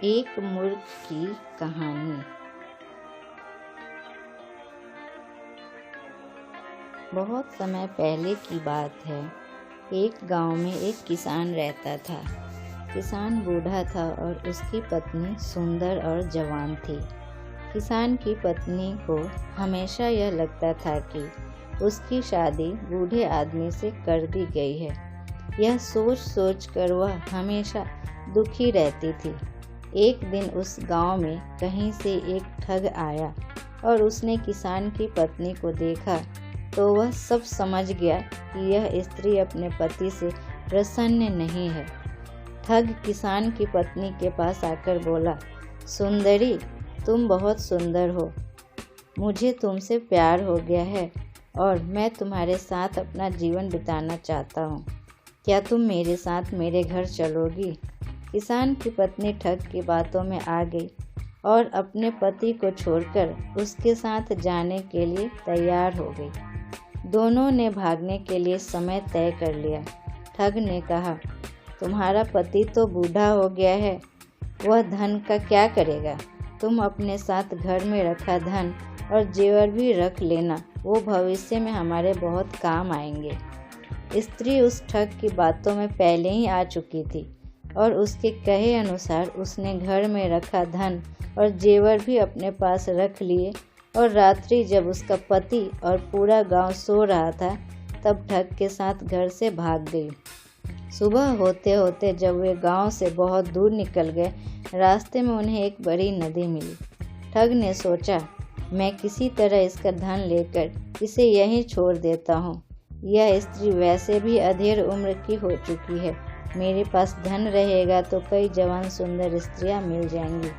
एक मूर्ख की कहानी। बहुत समय पहले की बात है। एक गांव में एक किसान रहता था। किसान बूढ़ा था और उसकी पत्नी सुंदर और जवान थी। किसान की पत्नी को हमेशा यह लगता था कि उसकी शादी बूढ़े आदमी से कर दी गई है। यह सोच सोच कर वह हमेशा दुखी रहती थी। एक दिन उस गांव में कहीं से एक ठग आया और उसने किसान की पत्नी को देखा तो वह सब समझ गया कि यह स्त्री अपने पति से प्रसन्न नहीं है। ठग किसान की पत्नी के पास आकर बोला, सुंदरी, तुम बहुत सुंदर हो। मुझे तुमसे प्यार हो गया है और मैं तुम्हारे साथ अपना जीवन बिताना चाहता हूँ। क्या तुम मेरे साथ मेरे घर चलोगी? किसान की पत्नी ठग की बातों में आ गई और अपने पति को छोड़कर उसके साथ जाने के लिए तैयार हो गई। दोनों ने भागने के लिए समय तय कर लिया। ठग ने कहा, तुम्हारा पति तो बूढ़ा हो गया है, वह धन का क्या करेगा? तुम अपने साथ घर में रखा धन और जेवर भी रख लेना, वो भविष्य में हमारे बहुत काम आएंगे। स्त्री उस ठग की बातों में पहले ही आ चुकी थी और उसके कहे अनुसार उसने घर में रखा धन और जेवर भी अपने पास रख लिए और रात्रि जब उसका पति और पूरा गांव सो रहा था तब ठग के साथ घर से भाग गई। सुबह होते होते जब वे गांव से बहुत दूर निकल गए, रास्ते में उन्हें एक बड़ी नदी मिली। ठग ने सोचा, मैं किसी तरह इसका धन लेकर इसे यहीं छोड़ देता हूँ। यह स्त्री वैसे भी अधेड़ उम्र की हो चुकी है, मेरे पास धन रहेगा तो कई जवान सुंदर स्त्रियां मिल जाएंगी।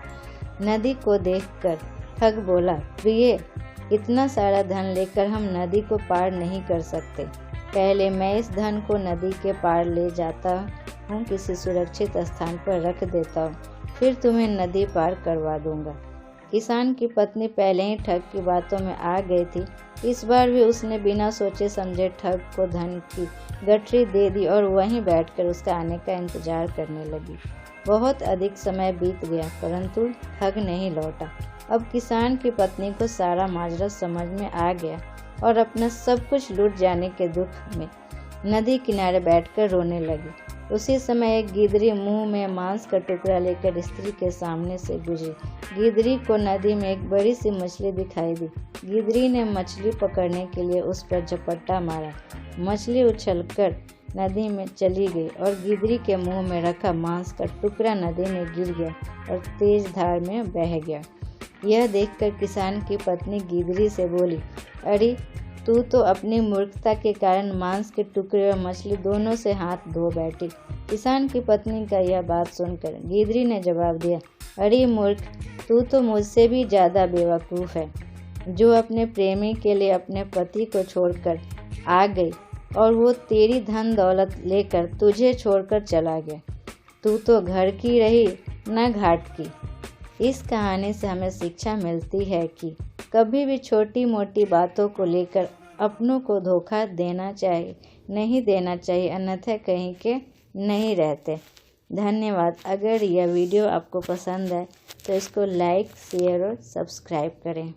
नदी को देखकर ठग बोला, प्रिय, इतना सारा धन लेकर हम नदी को पार नहीं कर सकते। पहले मैं इस धन को नदी के पार ले जाता हूँ, किसी सुरक्षित स्थान पर रख देता हूँ, फिर तुम्हें नदी पार करवा दूंगा। किसान की पत्नी पहले ही ठग की बातों में आ गई थी। इस बार भी उसने बिना सोचे समझे ठग को धन की गठरी दे दी और वहीं बैठकर उसका आने का इंतजार करने लगी। बहुत अधिक समय बीत गया परंतु ठग नहीं लौटा। अब किसान की पत्नी को सारा माजरा समझ में आ गया और अपना सब कुछ लूट जाने के दुख में नदी किनारे बैठकर रोने लगी। उसी समय एक गिदरी मुंह में मांस का टुकड़ा लेकर स्त्री के सामने से गुजरी। गिदरी को नदी में एक बड़ी सी मछली दिखाई दी। गिदरी ने मछली पकड़ने के लिए उस पर झपट्टा मारा। मछली उछलकर नदी में चली गई और गिदरी के मुंह में रखा मांस का टुकड़ा नदी में गिर गया और तेज धार में बह गया। यह देखकर किसान की पत्नी गिदरी से बोली, अरे तू तो अपनी मूर्खता के कारण मांस के टुकड़े और मछली दोनों से हाथ धो बैठी। किसान की पत्नी का यह बात सुनकर गिदरी ने जवाब दिया, अरे मूर्ख, तू तो मुझसे भी ज़्यादा बेवकूफ़ है, जो अपने प्रेमी के लिए अपने पति को छोड़कर आ गई और वो तेरी धन दौलत लेकर तुझे छोड़कर चला गया। तू तो घर की रही न घाट की। इस कहानी से हमें शिक्षा मिलती है कि कभी भी छोटी मोटी बातों को लेकर अपनों को धोखा नहीं देना चाहिए, अन्यथा कहीं के नहीं रहते। धन्यवाद। अगर यह वीडियो आपको पसंद आए तो इसको लाइक, शेयर और सब्सक्राइब करें।